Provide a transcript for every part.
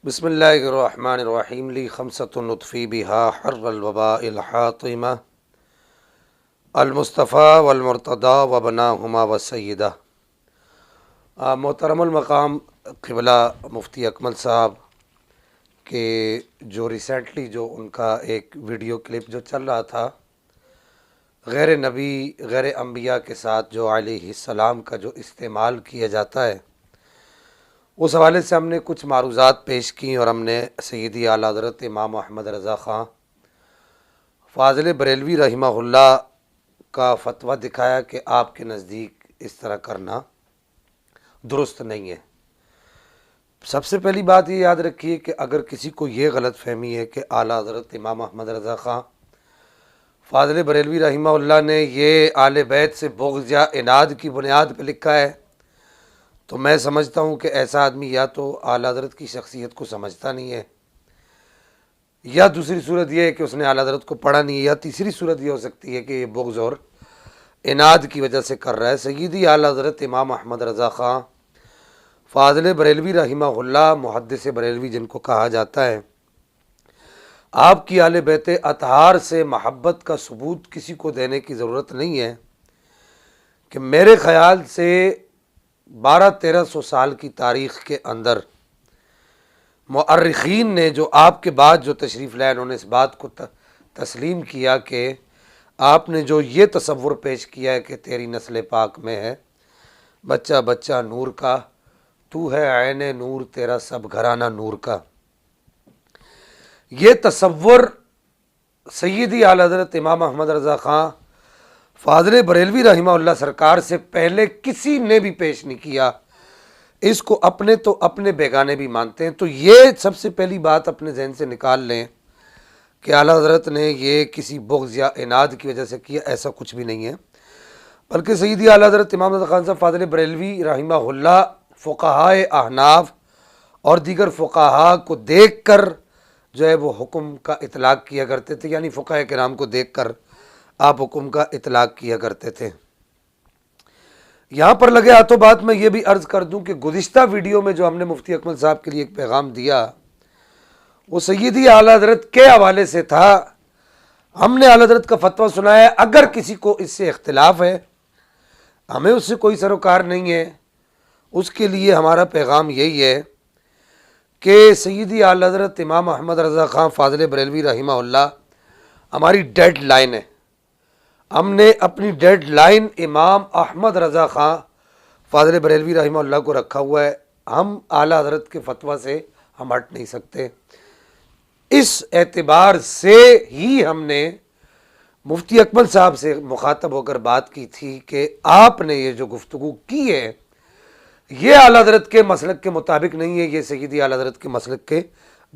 बिस्मिल्लाहिर्रहमानिर्रहीम ली खमसतुन नुत्फ़ी बिहा हर्रल वबाइल हातिमा अल मुस्तफ़ा वल मुर्तदा व बनाहुमा व सय्यदा। मोहतरमुल मकाम क़िबला मुफ्ती अकमल साहब के जो रिसेंटली जो उनका एक वीडियो क्लिप जो चल रहा था, गैर नबी गैर अम्बिया के साथ जो अलैहिस्सलाम का जो इस्तेमाल किया जाता है, उस हवाले से हमने कुछ मारूज़ात पेश की और हमने सैयदी आला हज़रत इमाम अहमद रज़ा ख़ान फ़ाज़िल बरेलवी रहमहुल्लाह का फ़तवा दिखाया कि आपके नज़दीक इस तरह करना दुरुस्त नहीं है। सबसे पहली बात ये याद रखिए कि अगर किसी को ये गलत फहमी है कि आला हज़रत इमाम अहमद रज़ा ख़ान फ़ाज़िल बरेलवी रहमहुल्लाह ने ये आले बैत से बुग़्ज़ या इनाद की बुनियाद पर लिखा है, तो मैं समझता हूँ कि ऐसा आदमी या तो आला हज़रत की शख्सियत को समझता नहीं है, या दूसरी सूरत यह है कि उसने आला हज़रत को पढ़ा नहीं है, या तीसरी सूरत यह हो सकती है कि ये बुग़्ज़ और इनाद की वजह से कर रहा है। सय्यदी आला हज़रत इमाम अहमद रज़ा ख़ान फ़ाज़िल बरेलवी रहमहुल्लाह मुहद्दिस बरेलवी जिनको कहा जाता है, आपकी आले बैत अतहार से महब्बत का सबूत किसी को देने की ज़रूरत नहीं है कि मेरे ख़याल से 1200-1300 साल की तारीख़ के अंदर मुअर्रिख़ीन ने जो आपके बाद जो तशरीफ़ लाए, उन्होंने इस बात को तस्लीम किया कि आपने जो ये तसव्वुर पेश किया है कि तेरी नस्ल पाक में है बच्चा बच्चा नूर का, तू है ऐने नूर तेरा सब घराना नूर का, ये तसव्वुर सय्यदी आला हज़रत इमाम अहमद रज़ा ख़ान फ़ाज़िल बरेलवी रहमहुल्लाह सरकार से पहले किसी ने भी पेश नहीं किया। इसको अपने तो अपने बेगाने भी मानते हैं। तो ये सबसे पहली बात अपने जहन से निकाल लें कि आला हज़रत ने ये किसी बुग़्ज़ या इनाद की वजह से किया, ऐसा कुछ भी नहीं है। बल्कि सय्यदी आला हज़रत इमाम रज़ा ख़ान साहब फ़ाज़िल बरेलवी रहमहुल्लाह फ़ुक़हाए अहनाफ़ और दीगर फ़ुक़हा को देख कर जो है वो हुक्म का इतलाक़ किया करते थे, यानी फ़ुक़हाए किराम को देख कर आप हुक्म का इतलाक़ किया करते थे। यहाँ पर लगे हाथों बात मैं ये भी अर्ज़ कर दूँ कि गुज़िश्ता वीडियो में जो हमने मुफ्ती अकमल साहब के लिए एक पैगाम दिया, वो सय्यदी आला हज़रत के हवाले से था। हमने आला हज़रत का फ़तवा सुनाया। अगर किसी को इससे इख्तिलाफ़ है, हमें उससे कोई सरोकार नहीं है। उसके लिए हमारा पैगाम यही है कि सय्यदी आला हज़रत इमाम अहमद रज़ा ख़ान फ़ाज़िल बरेलवी रहमहुल्लाह हमारी डेड लाइन है। हमने अपनी डेड लाइन इमाम अहमद रज़ा ख़ान फ़ाज़िल बरेलवी रहमहुल्लाह को रखा हुआ है। हम आला हज़रत के फ़तवा से हम हट नहीं सकते। इस एतबार से ही हमने मुफ्ती अकमल साहब से मुखातब होकर बात की थी कि आपने ये जो गुफ्तगू की है, ये आला हज़रत के मसलक के मुताबिक नहीं है, ये सय्यदी आला हज़रत के मसलक के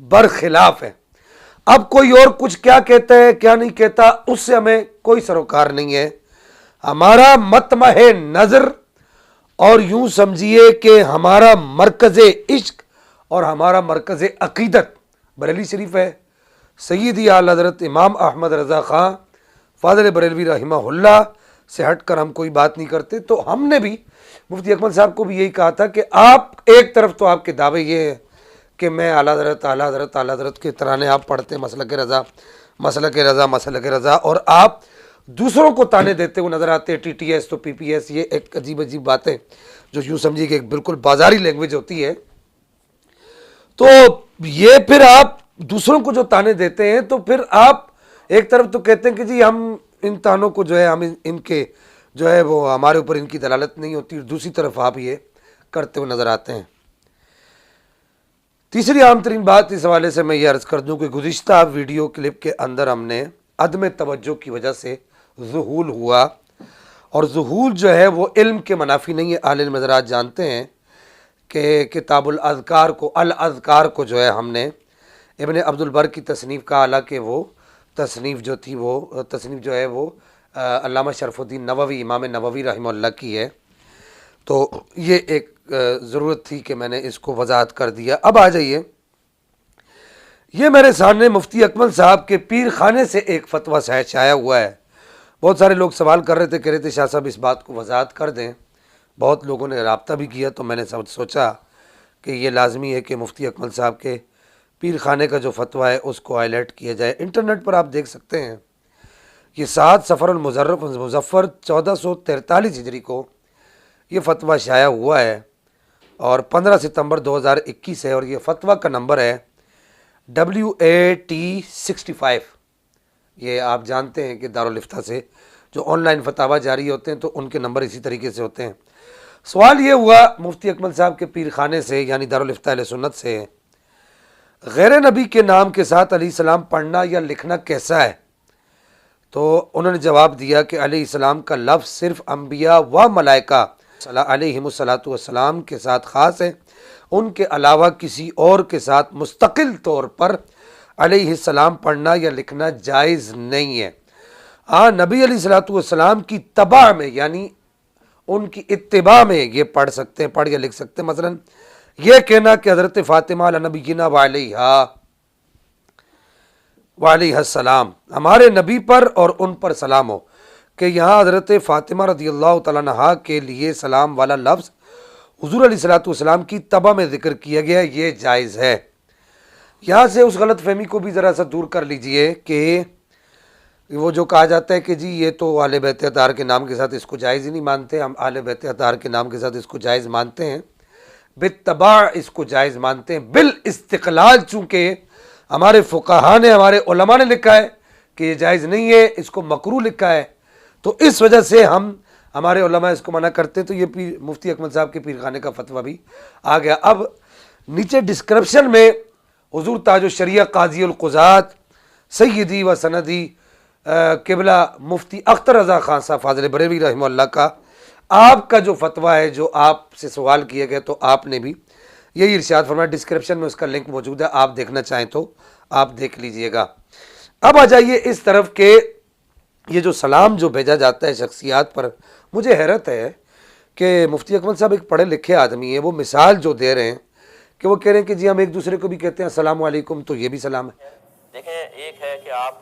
बरखिलाफ़ है। अब कोई और कुछ क्या कहता है क्या नहीं कहता, उससे हमें कोई सरोकार नहीं है। हमारा मतमहे नज़र और यूं समझिए कि हमारा मरकज़ इश्क और हमारा मरकज़ अक़ीदत बरेली शरीफ है। सय्यदी आला हज़रत इमाम अहमद रज़ा ख़ान फ़ाज़िल बरेलवी रहमहुल्लाह से हट कर हम कोई बात नहीं करते। तो हमने भी मुफ्ती अकमल साहब को भी यही कहा था कि आप एक तरफ तो आपके दावे ये हैं कि मैं आला हज़रत के तराने आप पढ़ते हैं, मसलक रज़ा मसलक रज़ा मसलक रज़ा, और आप दूसरों को ताने देते हुए नज़र आते हैं। TTS तो PPS, ये एक अजीब अजीब बातें जो यूँ समझिए कि एक बिल्कुल बाजारी लैंग्वेज होती है। तो ये फिर आप दूसरों को जो ताने देते हैं, तो फिर आप एक तरफ तो कहते हैं कि जी हम इन तानों को जो है हम इनके जो है वो हमारे ऊपर इनकी दलालत नहीं होती, दूसरी तरफ आप ये करते हुए नज़र आते हैं। तीसरी आम तरीन बात इस हवाले से मैं ये अर्ज़ कर दूँ कि गुज़िश्ता वीडियो क्लिप के अंदर हमने अदम तवज्जो की वजह से ज़ुहूल हुआ, और ज़ुहूल जो है वो इल्म के मनाफी नहीं है। अहले इल्म हज़रात जानते हैं कि किताबुल अज़कार को अल अज़कार को जो है हमने इब्न अब्दुल बर की तसनीफ़ का, हालांकि वो तसनीफ़ जो थी वो तसनीफ़ जो है वो अल्लामा शरफ़ुद्दीन नववी इमाम नववी रहमहुल्लाह की है। तो ये एक ज़रूरत थी कि मैंने इसको वज़ाहत कर दिया। अब आ जाइए, ये मेरे सामने मुफ्ती अकमल साहब के पीर खाने से एक फ़तवा शाया हुआ है। बहुत सारे लोग सवाल कर रहे थे, कह रहे थे शाह साहब इस बात को वज़ाहत कर दें। बहुत लोगों ने रब्ता भी किया, तो मैंने सोचा कि ये लाजमी है कि मुफ्ती अकमल साहब के पीर खाने का जो फतवा है उसको हाईलाइट किया जाए। इंटरनेट पर आप देख सकते हैं कि 7 सफ़र मुज़फ़्फ़र 1443 हिजरी को ये फतवा शाया हुआ है और 15 सितंबर 2021 है और ये फतवा का नंबर है WAT65। ये आप जानते हैं कि दारुल इफ्ता से जो ऑनलाइन फतावा जारी होते हैं तो उनके नंबर इसी तरीके से होते हैं। सवाल ये हुआ मुफ्ती अकमल साहब के पीर खाने से यानी दारुल इफ्ता अहले सुन्नत से, गैर नबी के नाम के साथ अलैहिस्सलाम पढ़ना या लिखना कैसा है? तो उन्होंने जवाब दिया कि अलैहिस्सलाम का लफ्ज़ सिर्फ अंबिया व मलाइका अलैहिमुस्सलातु वस्सलाम के साथ ख़ास है, उनके अलावा किसी और के साथ मुस्तकिल तौर पर अलैहिस्सलाम पढ़ना या लिखना जायज़ नहीं है। हाँ, नबी अलैहिस्सलातु वस्सलाम की तबा में यानी उनकी इत्तिबा में ये पढ़ सकते हैं, पढ़ या लिख सकते हैं। मसलन ये कहना कि हज़रत फ़ातिमा अला नबीना वालैहिस्सलाम, हमारे नबी पर और उन पर सलाम हो, कि यहाँ हज़रत फ़ातिमा रज़ियल्लाहु तआला अन्हा के लिए सलाम वाला लफ्ज़ हुज़ूर अलैहिस्सलातु वस्सलाम की तबा में ज़िक्र किया गया, ये जायज़ है। यहाँ से उस गलत फहमी को भी ज़रा सा दूर कर लीजिए कि वो जो कहा जाता है कि जी ये तो आले बैत अतार के नाम के साथ इसको जायज़ ही नहीं मानते, हम आले बैत अतार के नाम के साथ इसको जायज़ मानते हैं, बित्तबा इसको जायज़ मानते हैं, बिल इस्तिक़लाल। चूँकि हमारे फ़ुक़हा ने, हमारे उलमा ने लिखा है कि ये जायज़ नहीं है, इसको मकरूह लिखा है, तो इस वजह से हमारे उलमा इसको मना करते हैं। तो ये मुफ्ती अकमल साहब के पीर खाने का फतवा भी आ गया। अब नीचे डिस्क्रिप्शन में हुज़ूर ताजुश शरिया काज़ी उल क़ुज़ात सय्यदी व सनदी किबला मुफ्ती अख्तर रज़ा खान साहब फ़ाज़िल बरेलवी रहमहुल्लाह का आपका जो फतवा है, जो आपसे सवाल किया गया, तो आपने भी यही इरशाद फरमाया। डिस्क्रिप्शन में उसका लिंक मौजूद है, आप देखना चाहें तो आप देख लीजिएगा। अब आ जाइए इस तरफ के ये जो सलाम जो भेजा जाता है शख्सियात पर, मुझे हैरत है कि मुफ्ती अकमल साहब एक पढ़े लिखे आदमी है, वो मिसाल जो दे रहे हैं कि वो कह रहे हैं कि जी हम एक दूसरे को भी कहते हैं अस्सलाम वालेकुम, तो ये भी सलाम है। देखें, एक है कि आप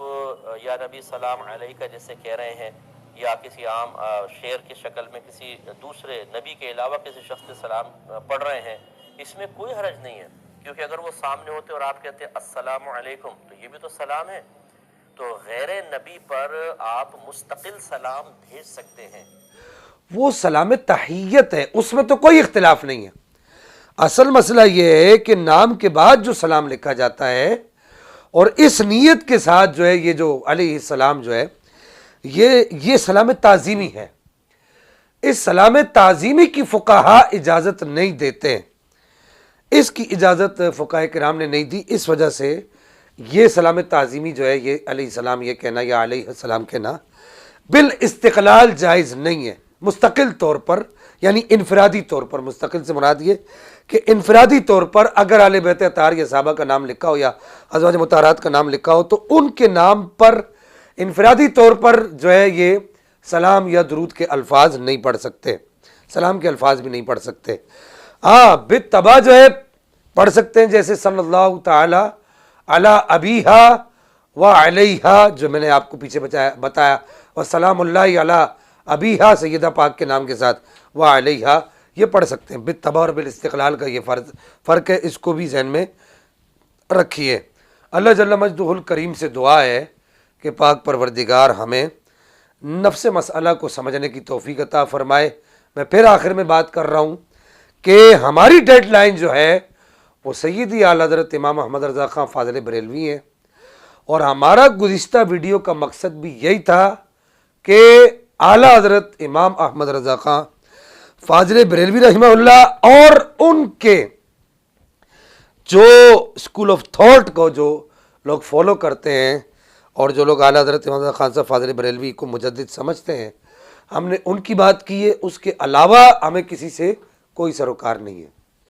या नबी सलाम अलैका जैसे कह रहे हैं, या किसी आम शेर की शक्ल में किसी दूसरे नबी के अलावा किसी शख्स पे सलाम पढ़ रहे हैं, इसमें कोई हरज नहीं है, क्योंकि अगर वो सामने होते और आप कहते हैं अस्सलामु अलैकुम, तो ये भी तो सलाम है। तो गैर नबी पर आप मुस्तकिल सलाम भेज सकते हैं, वो सलाम तहियत है, उसमें तो कोई इख्तिलाफ नहीं है। असल मसला ये है कि नाम के बाद जो सलाम लिखा जाता है और इस नीयत के साथ जो है ये जो अलैहिस्सलाम जो है ये सलाम ताज़ीमी है। इस सलाम ताज़ीमी की फ़ुक़हा इजाज़त नहीं देते, इसकी इजाज़त फ़ुक़हा किराम ने नहीं दी। इस वजह से ये सलाम ताज़ीमी जो है, ये अलैहिस्सलाम ये कहना या अलैहिस्सलाम कहना बिल इस्तिक़लाल जायज़ नहीं है। मुस्तकिल तौर पर यानी इनफरादी तौर पर, मुस्तकिल से मुराद ये कि इनफरादी तौर पर अगर आले बैत अतार या साहबा का नाम लिखा हो या अज़वाज मुताहरात का नाम लिखा हो, तो उनके नाम पर इनफरादी तौर पर जो है ये सलाम या दुरूद के अल्फाज नहीं पढ़ सकते, सलाम के अल्फाज भी नहीं पढ़ सकते। हाँ, बित्तबा जो है पढ़ सकते हैं, जैसे सल्लल्लाहु ताला अला अबीहा व अलैहा, जो मैंने आपको पीछे बताया व सलामुल्लाहि अला अबीहा सैयदा पाक के नाम के साथ व अलैहा, ये पढ़ सकते हैं। बित्तबा और बिल इस्तिक़लाल का ये फ़र्क है, इसको भी जहन में रखिए। अल्लाह जल्ल मजदुहुल करीम से दुआ है कि पाक परवरदिगार हमें नफ्स मसअला को समझने की तौफीक अता फ़रमाए। मैं फिर आखिर में बात कर रहा हूँ कि हमारी डेडलाइन जो है वो सय्यदी आला हज़रत इमाम अहमद रज़ा खान फ़ाज़िल बरेलवी है, और हमारा गुज़िश्ता वीडियो का मकसद भी यही था कि आला हज़रत इमाम अहमद रज़ा खान फ़ाज़िल बरेलवी रहमहुल्लाह और उनके जो स्कूल ऑफ थॉट को जो लोग फॉलो करते हैं और जो लोग आला हज़रत इमाम खान साहब फ़ाज़िल बरेलवी को मुजद्दिद समझते हैं, हमने उनकी बात की है। उसके अलावा हमें किसी से कोई सरोकार नहीं है।